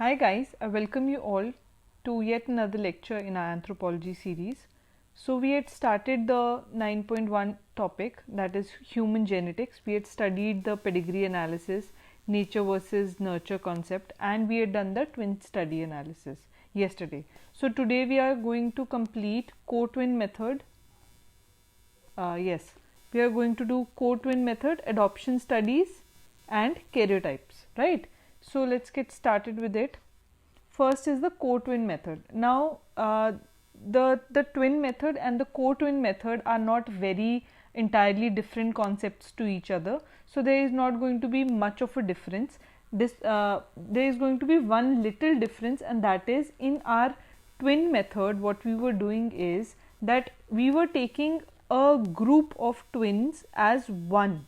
Hi guys, I welcome you all to yet another lecture in our anthropology series. So we had started the 9.1 topic, that is human genetics. We had studied the pedigree analysis, nature versus nurture concept, and we had done the twin study analysis yesterday. So today we are going to complete co-twin method. Yes, we are going to do co-twin method, adoption studies and karyotypes, right? So let's get started with it. First is the co-twin method. Now the twin method and the co-twin method are not very entirely different concepts to each other, so there is not going to be much of a difference. There is going to be one little difference, and that is in our twin method what we were doing is that we were taking a group of twins as one,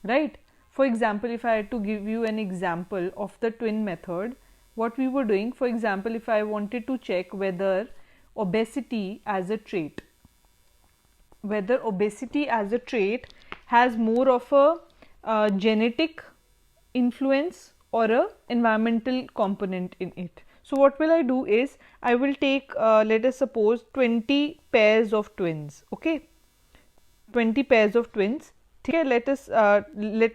right? For example, if I had to give you an example of the twin method, what we were doing, for example, if I wanted to check whether obesity as a trait has more of a genetic influence or a environmental component in it. So what will I do is I will take let us suppose 20 pairs of twins, okay, 20 pairs of twins. Okay, let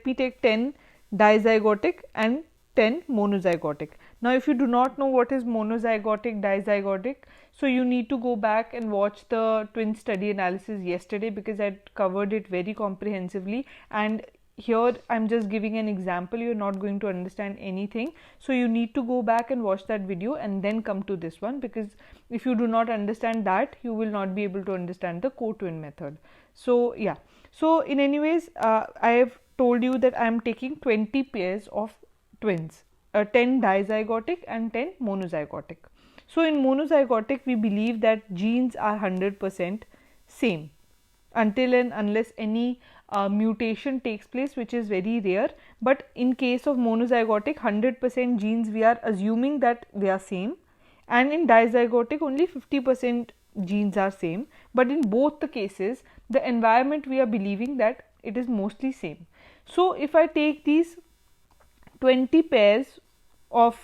me take 10 dizygotic and 10 monozygotic. Now if you do not know what is monozygotic, dizygotic, so you need to go back and watch the twin study analysis yesterday, because I covered it very comprehensively, and here I'm just giving an example. You're not going to understand anything, so you need to go back and watch that video and then come to this one, because if you do not understand that, you will not be able to understand the co-twin method. So yeah, so in any ways I have told you that I am taking 20 pairs of twins, 10 dizygotic and 10 monozygotic. So in monozygotic we believe that genes are 100% same until and unless any mutation takes place, which is very rare. But in case of monozygotic, 100% genes we are assuming that they are same, and in dizygotic only 50% genes are same. But in both the cases, the environment we are believing that it is mostly same. So if I take these 20 pairs of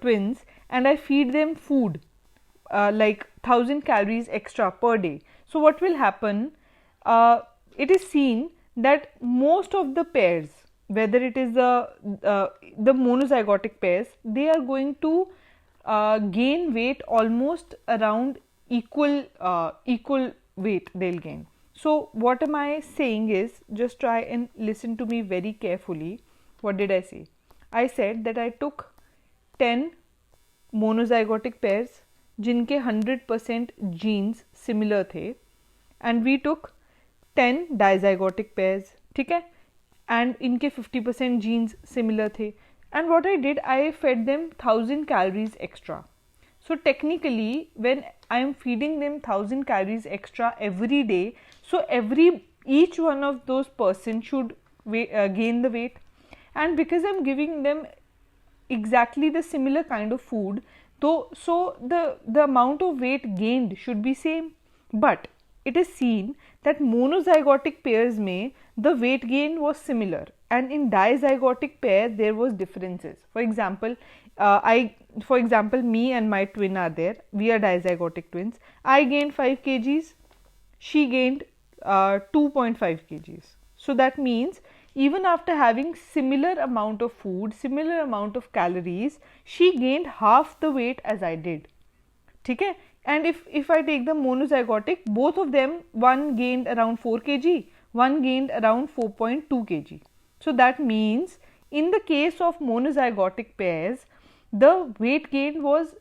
twins and I feed them food like 1000 calories extra per day, so what will happen? It is seen that most of the pairs, whether it is the monozygotic pairs, they are going to gain weight almost around equal weight they'll gain. So what am I saying is, just try and listen to me very carefully. What did I say? I said that I took 10 monozygotic pairs जिनके 100% genes similar थे, and we took 10 dizygotic pairs, ठीक है, and इनके 50% genes similar थे, and what I did, I fed them 1000 calories extra. So technically when I am feeding them 1000 calories extra every day, so each one of those person should gain the weight, and because I am giving them exactly the similar kind of food, so the amount of weight gained should be same. But it is seen that monozygotic pairs में the weight gain was similar, and in dizygotic pair there was differences. For example, me and my twin are there. We are dizygotic twins. I gained 5 kgs. She gained 2.5 kgs. So that means even after having similar amount of food, similar amount of calories, she gained half the weight as I did. ठीक है? And if I take the monozygotic, both of them, one gained around 4 kg, one gained around 4.2 kg. So that means in the case of monozygotic pairs, the weight gain was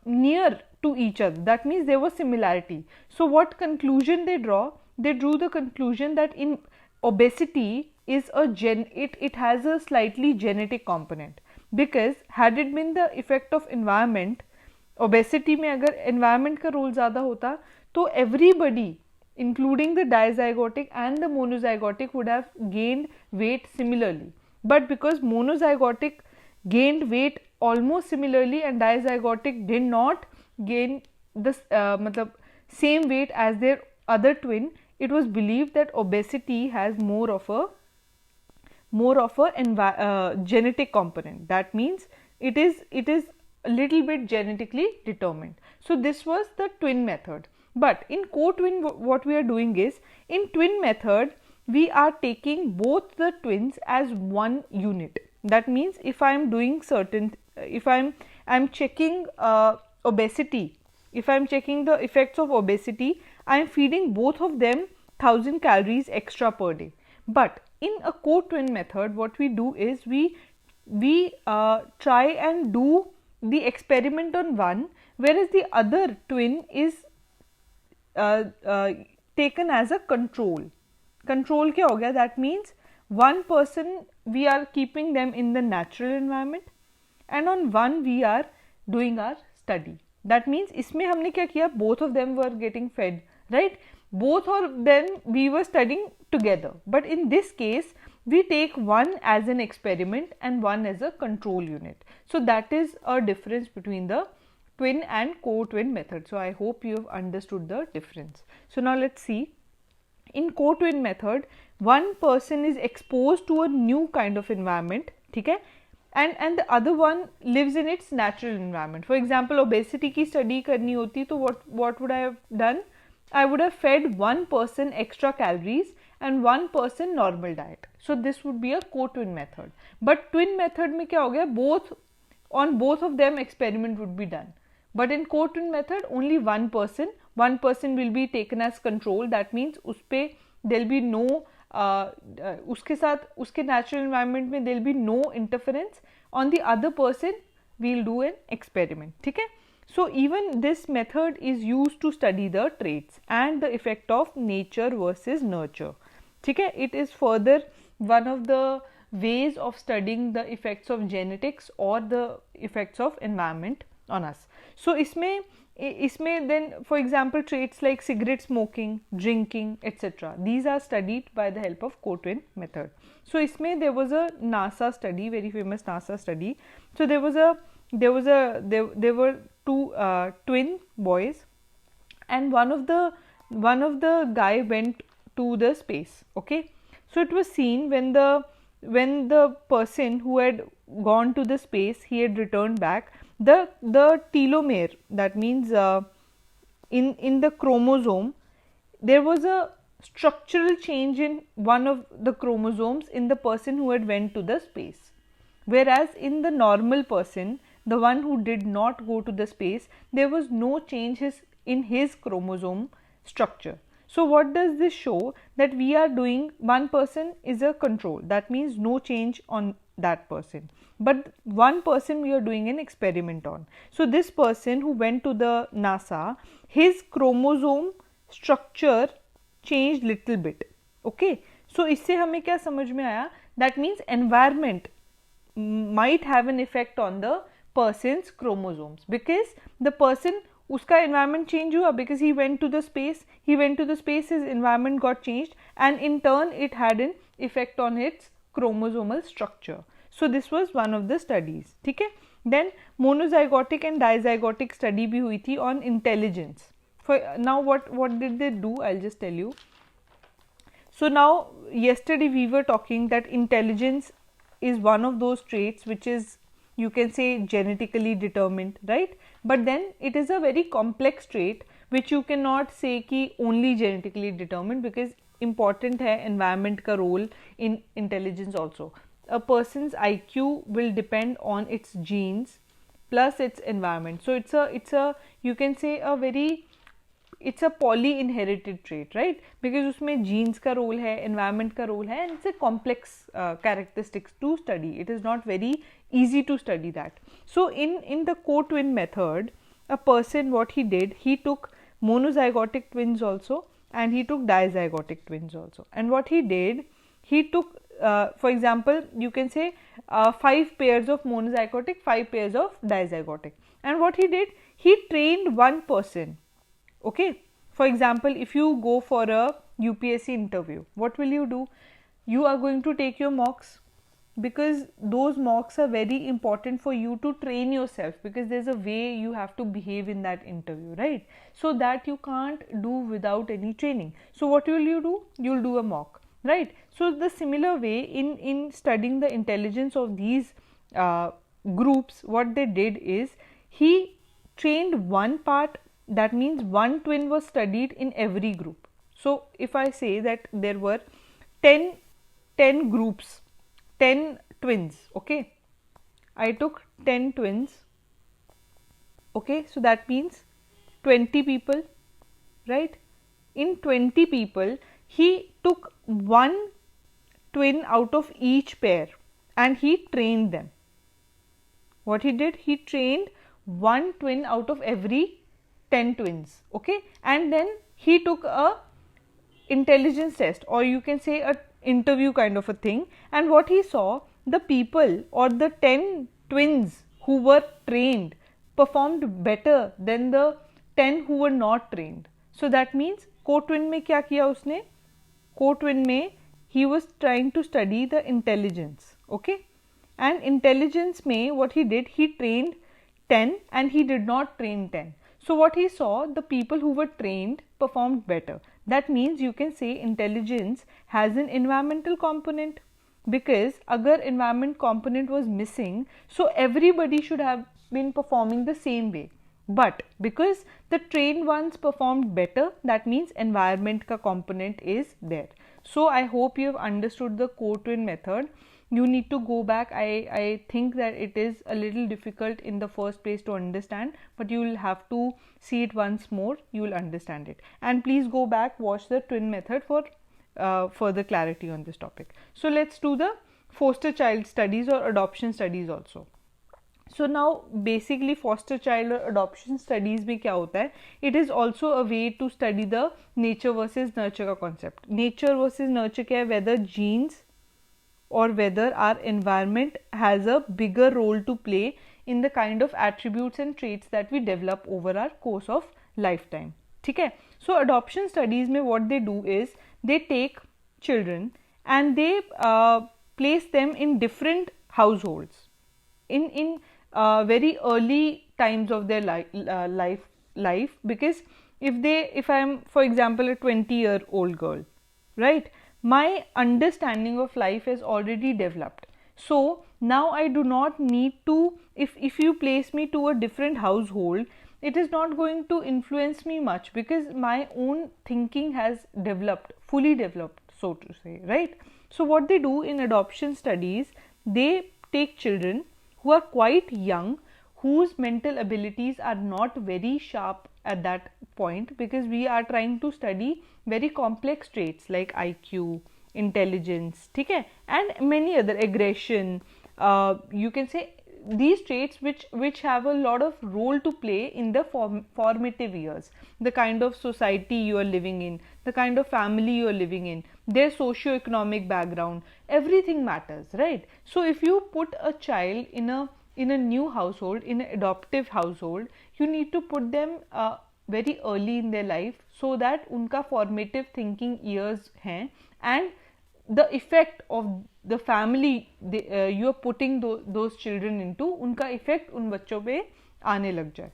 near to each other. That means there was similarity. So what conclusion they draw? They drew the conclusion that in obesity is it has a slightly genetic component, because had it been the effect of environment, obesity में अगर environment का role ज़्यादा होता तो everybody including the dizygotic and the monozygotic would have gained weight similarly. But because monozygotic gained weight almost similarly and dizygotic did not gain the मतलब same weight as their other twin, it was believed that obesity has more of a genetic component. That means it is a little bit genetically determined. So this was the twin method. But in co-twin, what we are doing is, in twin method we are taking both the twins as one unit. That means if I am doing certain, if I'm checking obesity, if I am checking the effects of obesity, I am feeding both of them 1000 calories extra per day. But in a co-twin method, what we do is we try and do the experiment on one, whereas the other twin is taken as a control. Control क्या हो गया? That means one person we are keeping them in the natural environment and on one we are doing our study. That means इसमें हमने क्या किया? Both of them were getting fed, right? Both of them we were studying together. But in this case we take one as an experiment and one as a control unit. So that is a difference between the twin and co-twin method. So I hope you have understood the difference. So now let's see. In co-twin method, one person is exposed to a new kind of environment, ठीक है? And the other one lives in its natural environment. For example, obesity की study करनी होती तो what would I have done? I would have fed one person extra calories and one person normal diet. So this would be a co-twin method. But twin method में क्या हो गया? On both of them experiment would be done. But in co-twin method, only one person will be taken as control. That means उसपे there will be no उसके साथ उसके natural environment में there will be no interference. On the other person we will do an experiment. ठीक है? So even this method is used to study the traits and the effect of nature versus nurture. ठीक है? It is further one of the ways of studying the effects of genetics or the effects of environment on us. So इसमें then for example traits like cigarette smoking, drinking, etc. These are studied by the help of co-twin method. So इसमें there was a NASA study, very famous NASA study. So there were two twin boys, and one of the guy went to the space. Okay, so it was seen when the person who had gone to the space, he had returned back, the telomere, that means in the chromosome there was a structural change in one of the chromosomes in the person who had went to the space, whereas in the normal person, the one who did not go to the space, there was no change in his chromosome structure. So what does this show? That we are doing, one person is a control, that means no change on that person, but one person we are doing an experiment on. So this person who went to the NASA, his chromosome structure changed little bit. Okay, so इससे हमें क्या समझ में आया? That means environment might have an effect on the person's chromosomes, because the person, उसका environment change हुआ because he went to the space, his environment got changed and in turn it had an effect on its chromosomal structure. So this was one of the studies. ठीक है? Then monozygotic and dizygotic study भी हुई थी on intelligence. For now what did they do? I'll just tell you. So now yesterday we were talking that intelligence is one of those traits which is, you can say, genetically determined, right? But then it is a very complex trait which you cannot say कि only genetically determined, because important है environment का role in intelligence also. A person's IQ will depend on its genes plus its environment. So it's a you can say it's a poly inherited trait, right? Because उसमें genes का role है, environment का role है, and it's a complex characteristics to study. It is not very easy to study that. So in the co-twin method, a person, what he did, he took monozygotic twins also and he took dizygotic twins also. And what he did, he took for example, you can say 5 pairs of monozygotic, 5 pairs of dizygotic. And what he did, he trained one person. Okay, for example, if you go for a UPSC interview, what will you do? You are going to take your mocks, because those mocks are very important for you to train yourself, because there's a way you have to behave in that interview, right? So that you can't do without any training. So what will you do? You'll do a mock, right? So the similar way in studying the intelligence of these groups, what they did is he trained one part, that means one twin was studied in every group. So if I say that there were 10 groups, 10 twins, okay, I took 10 twins, okay, so that means 20 people, right? In 20 people he took one twin out of each pair and he trained them. What he did, he trained one twin out of every 10 twins, okay, and then he took a intelligence test, or you can say a interview kind of a thing, and what he saw, the people or the 10 twins who were trained performed better than the 10 who were not trained. So that means co-twin में क्या किया उसने, co-twin में he was trying to study the intelligence, okay, and intelligence में what he did, he trained 10 and he did not train 10. So what he saw, the people who were trained performed better. That means you can say intelligence has an environmental component, because agar environment component was missing, so everybody should have been performing the same way. But because the trained ones performed better, that means environment ka component is there. So I hope you have understood the co-twin method. You need to go back. I think that it is a little difficult in the first place to understand, but you will have to see it once more, you will understand it. And please go back, watch the twin method for further clarity on this topic. So let's do the foster child studies or adoption studies also. So now basically foster child or adoption studies में क्या होता है, it is also a way to study the nature versus nurture का concept. Nature versus nurture क्या है, whether genes or whether our environment has a bigger role to play in the kind of attributes and traits that we develop over our course of lifetime. ठीक है. So adoption studies में what they do is they take children and they place them in different households in very early times of their life, because if I am, for example, a 20-year-old girl, right, my understanding of life has already developed. So now I do not need to, if you place me to a different household, it is not going to influence me much, because my own thinking has developed, fully developed, so to say, right? So what they do in adoption studies, they take children who are quite young, whose mental abilities are not very sharp at that point, because we are trying to study very complex traits like IQ, intelligence, ठीक है, and many other, aggression, you can say these traits which have a lot of role to play in the formative years, the kind of society you are living in, the kind of family you are living in, their socio-economic background, everything matters, right? So if you put a child in a new household, in an adoptive household, you need to put them very early in their life, so that unka formative thinking years hain, and the effect of the family you are putting those children into, unka effect un bachchon pe aane lag jaye,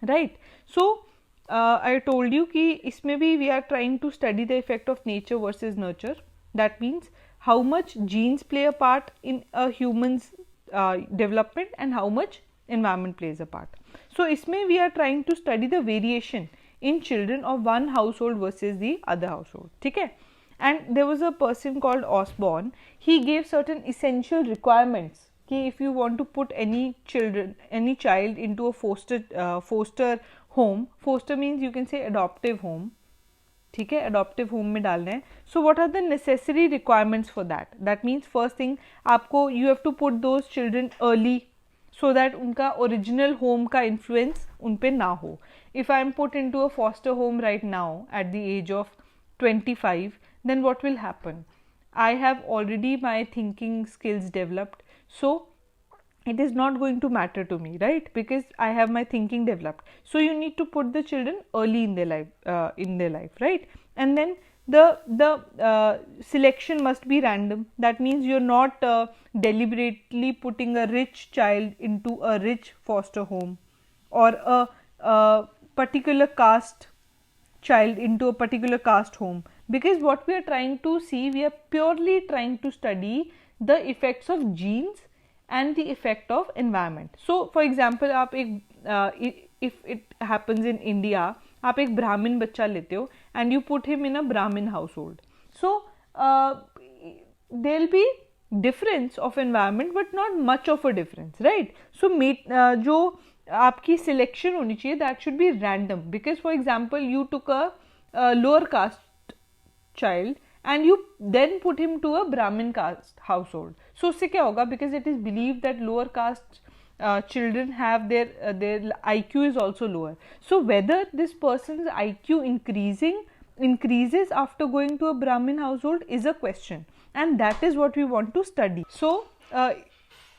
right? So I told you ki isme bhi we are trying to study the effect of nature versus nurture. That means how much genes play a part in a human's development and how much environment plays a part. So isme we are trying to study the variation in children of one household versus the other household, ठीक है? And there was a person called Osborne. He gave certain essential requirements कि if you want to put any child into a foster home, foster means you can say adoptive home, ठीक है, adoptive home में डालना है. So what are the necessary requirements for that? That means first thing, आपको you have to put those children early, so that उनका original home का influence उन पे ना हो. If I am put into a foster home right now at the age of 25, then what will happen? I have already my thinking skills developed, so it is not going to matter to me, right? Because I have my thinking developed. So you need to put the children early in their life, right? And then the selection must be random. That means you're not deliberately putting a rich child into a rich foster home, or a particular caste child into a particular caste home, because what we are trying to see, we are purely trying to study the effects of genes and the effect of environment. So for example, आप एक if it happens in India, आप एक ब्राह्मण बच्चा लेते हो and you put him in a Brahmin household, so there'll be difference of environment but not much of a difference, right? So जो आपकी selection होनी चाहिए, that should be random, because for example you took a lower caste child and you then put him to a Brahmin caste household, so उससे क्या होगा, because it is believed that lower caste children have their IQ is also lower, so whether this person's IQ increases after going to a Brahmin household is a question, and that is what we want to study. So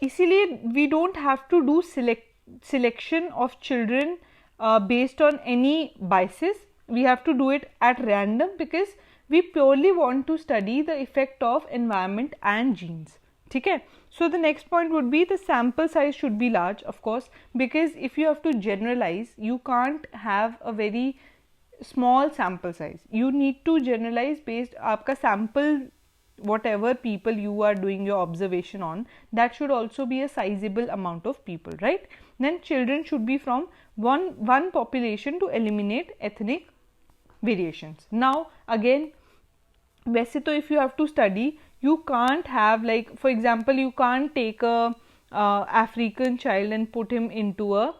इसीलिए we don't have to do selection of children based on any biases. We have to do it at random because we purely want to study the effect of environment and genes. ठीक है? So the next point would be the sample size should be large, of course, because if you have to generalize, you can't have a very small sample size. You need to generalize based आपका sample, whatever people you are doing your observation on, that should also be a sizable amount of people, right? Then children should be from one population to eliminate ethnic variations. Now again, वैसे तो if you have to study, you can't have, like for example, you can't take a African child and put him into a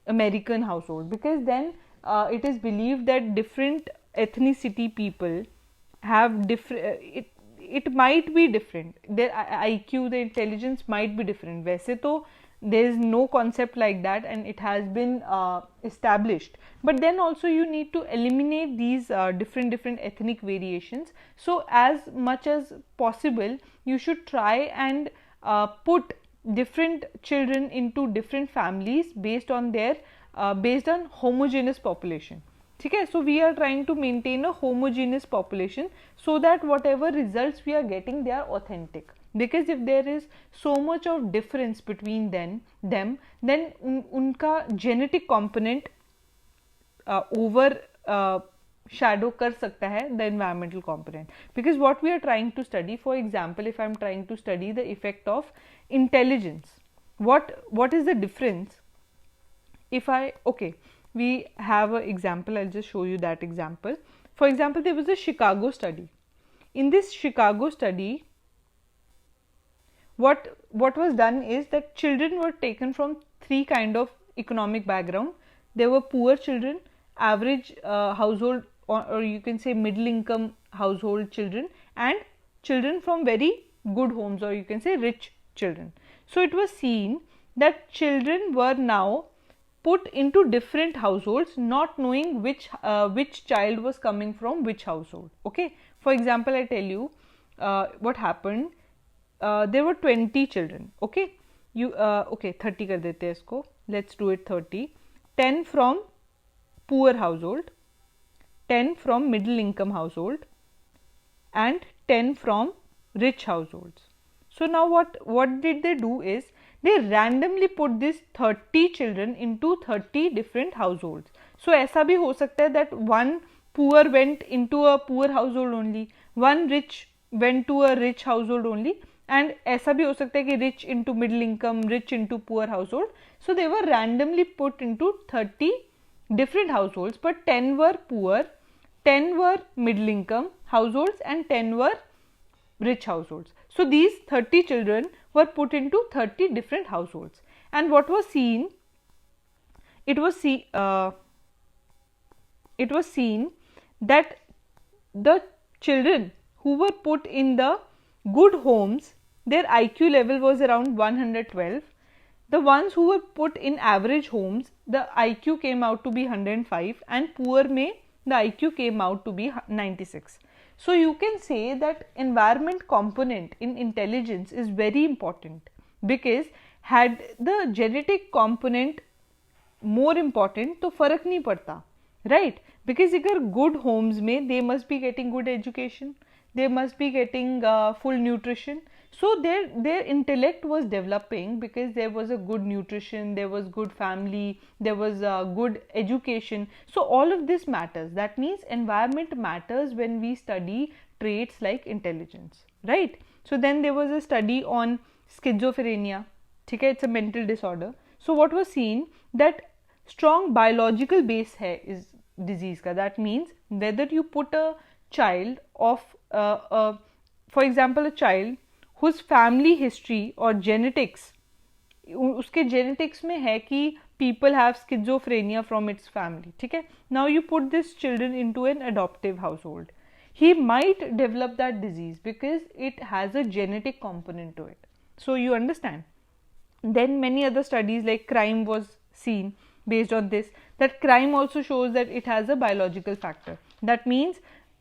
American household, because then it is believed that different ethnicity people have different, it might be different, their IQ, their intelligence might be different. वैसे तो there is no concept like that and it has been established, but then also you need to eliminate these different ethnic variations. So as much as possible you should try and put different children into different families based on their based on homogeneous population. ठीक है? So we are trying to maintain a homogeneous population so that whatever results we are getting, they are authentic, because if there is so much of difference between them then उनका genetic component over shadow कर सकता है the environmental component. Because what we are trying to study, for example, if I am trying to study the effect of intelligence, what is the difference if we have an example. I'll just show you that example. For example, there was a Chicago study. In this Chicago study, what was done is that children were taken from three kind of economic background. There were poor children, average household, or you can say middle income household children, and children from very good homes, or you can say rich children. So it was seen that children were now put into different households, not knowing which child was coming from which household. Okay, for example, I tell you what happened. There were 20 children. Okay, 30 कर देते हैं इसको. Let's do it 30. 10 from poor household, 10 from middle income household, and 10 from rich households. So now what did they do is they randomly put these 30 children into 30 different households. So ऐसा भी हो सकता है that one poor went into a poor household only, one rich went to a rich household only, and ऐसा भी हो सकता है कि rich into middle income, rich into poor household. So they were randomly put into 30 different households, but 10 were poor, 10 were middle income households, and 10 were rich households. So these 30 children were put into 30 different households, and what was seen, it was seen that the children who were put in the good homes, their IQ level was around 112. The ones who were put in average homes, the IQ came out to be 105, and poor mein the IQ came out to be 96. So you can say that environment component in intelligence is very important, because had the genetic component more important तो फर्क नहीं पड़ता, right? Because अगर good homes में they must be getting good education, they must be getting full nutrition. So their intellect was developing because there was a good nutrition, there was good family, there was good education. So all of this matters. That means environment matters when we study traits like intelligence, right? So then there was a study on schizophrenia. ठीक है, it's a mental disorder. So what was seen that strong biological base है इस disease का. That means whether you put a child of for example a child whose family history or genetics, उसके genetics में है कि people have schizophrenia from its family, ठीक है. Now you put this children into an adoptive household, he might develop that disease because it has a genetic component to it. So you understand. Then many other studies like crime was seen based on this, that crime also shows that it has a biological factor. That means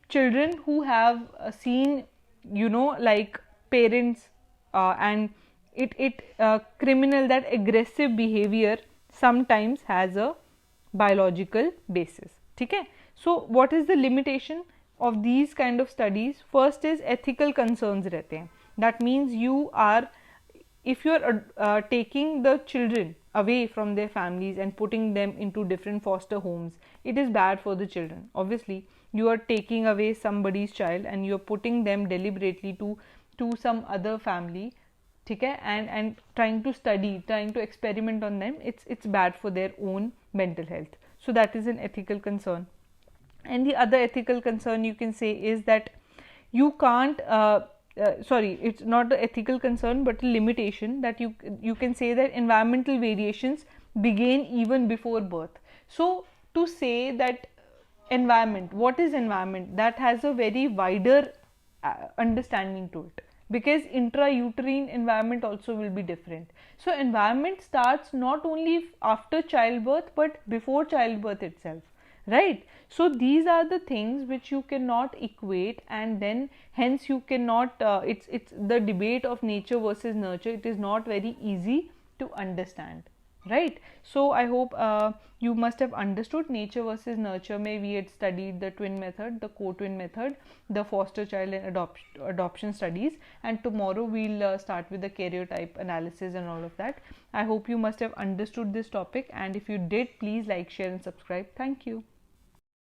children who have seen, you know, like parents and criminal, that aggressive behavior sometimes has a biological basis, ठीक है. So what is the limitation of these kind of studies? First is ethical concerns रहते हैं. That means you are, if you are taking the children away from their families and putting them into different foster homes, it is bad for the children. Obviously you are taking away somebody's child and you are putting them deliberately to some other family, ठीक है, and trying to study, trying to experiment on them. It's bad for their own mental health. So that is an ethical concern. And the other ethical concern you can say is that you can't sorry, it's not an ethical concern but a limitation, that you can say that environmental variations begin even before birth. So to say that environment, what is environment, that has a very wider understanding to it, because intrauterine environment also will be different. So environment starts not only after childbirth but before childbirth itself, right? So these are the things which you cannot equate, and then hence you cannot it's the debate of nature versus nurture. It is not very easy to understand, right? So I hope you must have understood nature versus nurture. May we had studied the twin method, the co-twin method, the foster child and adoption studies, and tomorrow we'll start with the karyotype analysis and all of that. I hope you must have understood this topic, and if you did, please like, share and subscribe. Thank you.